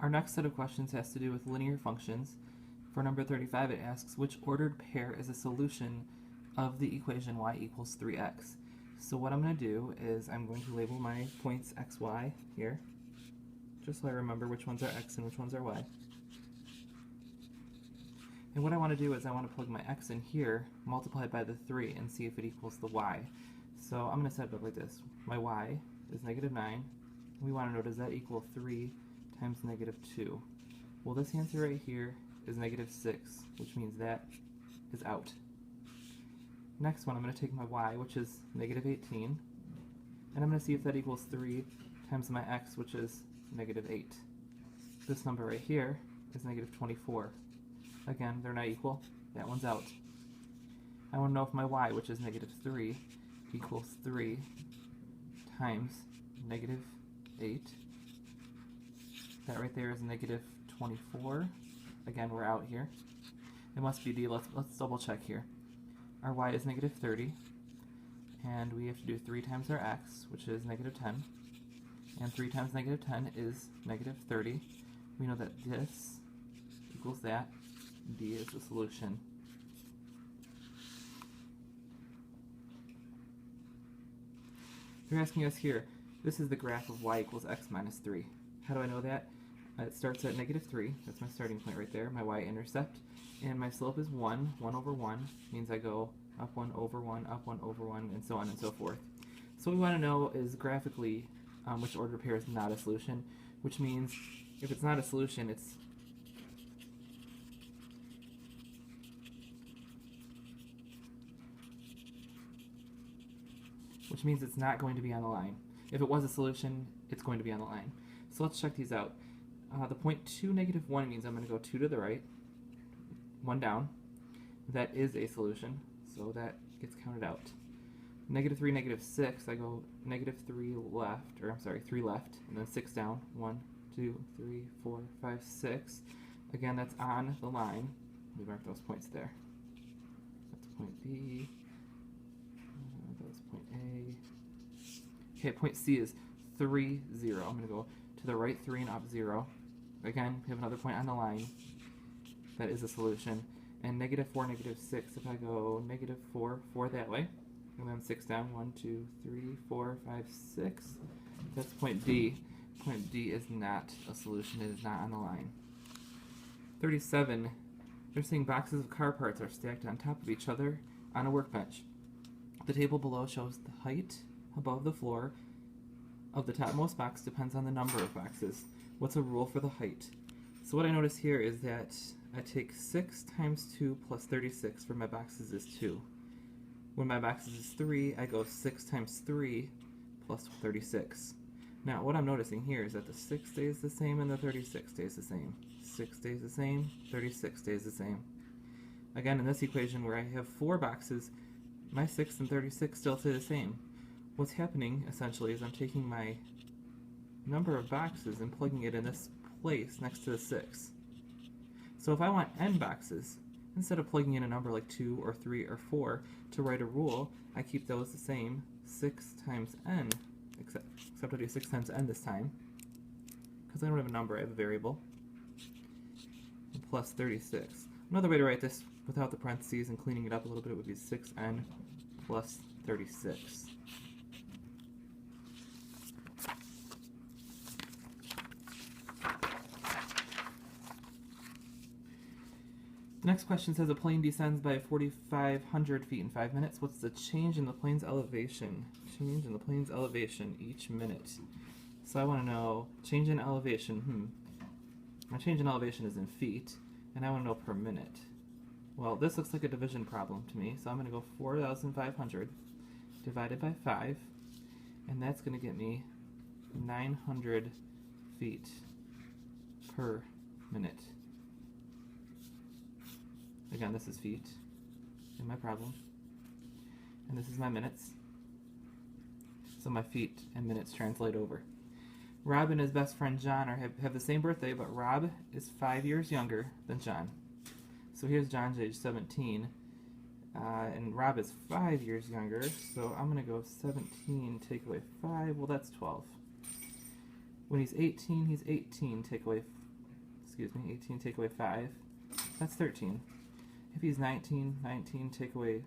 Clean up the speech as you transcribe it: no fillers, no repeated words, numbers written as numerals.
Our next set of questions has to do with linear functions. For number 35, it asks which ordered pair is a solution of the equation y equals 3x. So what I'm going to do is I'm going to label my points x, y here, just so I remember which ones are x and which ones are y. And what I want to do is I want to plug my x in here, multiply it by the 3, and see if it equals the y. So I'm going to set it up like this. My y is negative 9. We want to know, does that equal 3 times negative 2? Well, this answer right here is negative 6, which means that is out. Next one, I'm going to take my y, which is negative 18, and I'm going to see if that equals 3 times my x, which is negative 8. This number right here is negative 24. Again, they're not equal. That one's out. I want to know if my y, which is negative 3, equals 3 times negative 8. That right there is negative 24. Again, we're out here. It must be D. Let's double check here. Our y is negative 30, and we have to do 3 times our x, which is negative 10. And 3 times negative 10 is negative 30. We know that this equals that. D is the solution. They're asking us here, this is the graph of y equals x minus 3. How do I know that? It starts at negative 3. That's my starting point right there, my y-intercept. And my slope is 1. 1 over 1 means I go up 1 over 1, up 1 over 1, and so on and so forth. So what we want to know is graphically which ordered pair is not a solution, which means if it's not a solution, it's not going to be on the line. If it was a solution, it's going to be on the line. So let's check these out. The point 2, negative 1 means I'm going to go 2 to the right, 1 down. That is a solution, so that gets counted out. Negative 3, negative 6, I go negative 3 left, or I'm sorry, 3 left, and then 6 down. 1, 2, 3, 4, 5, 6. Again, that's on the line. We mark those points there. That's point B. That's point A. Okay, point C is 3, 0. I'm going to go to the right 3 and up 0. Again, we have another point on the line. That is a solution. And negative 4, negative 6, if I go negative 4, 4 that way, and then 6 down, 1, 2, 3, 4, 5, 6, that's point D. Point D is not a solution, it is not on the line. 37, they're saying boxes of car parts are stacked on top of each other on a workbench. The table below shows the height above the floor of the topmost box depends on the number of boxes. What's a rule for the height? So what I notice here is that I take 6 times 2 plus 36 for my boxes is 2. When my boxes is 3, I go 6 times 3 plus 36. Now what I'm noticing here is that the 6 stays the same and the 36 stays the same. 6 stays the same, 36 stays the same. Again, in this equation where I have 4 boxes, my 6 and 36 still stay the same. What's happening essentially is I'm taking my number of boxes and plugging it in this place next to the 6. So if I want n boxes, instead of plugging in a number like 2 or 3 or 4 to write a rule, I keep those the same, 6 times n, except I do 6 times n this time, because I don't have a number, I have a variable, plus 36. Another way to write this without the parentheses and cleaning it up a little bit would be 6n plus 36. The next question says a plane descends by 4,500 feet in 5 minutes. What's the change in the plane's elevation? Change in the plane's elevation each minute. So I want to know change in elevation. My change in elevation is in feet, and I want to know per minute. Well, this looks like a division problem to me, so I'm going to go 4,500 divided by 5, and that's going to get me 900 feet per minute. Again, this is feet in my problem, and this is my minutes. So my feet and minutes translate over. Rob and his best friend John have the same birthday, but Rob is 5 years younger than John. So here's John's age 17, and Rob is 5 years younger, so I'm going to go 17, take away 5, well that's 12. When he's 18, take away excuse me, 18 take away 5, that's 13. If he's 19, 19 take away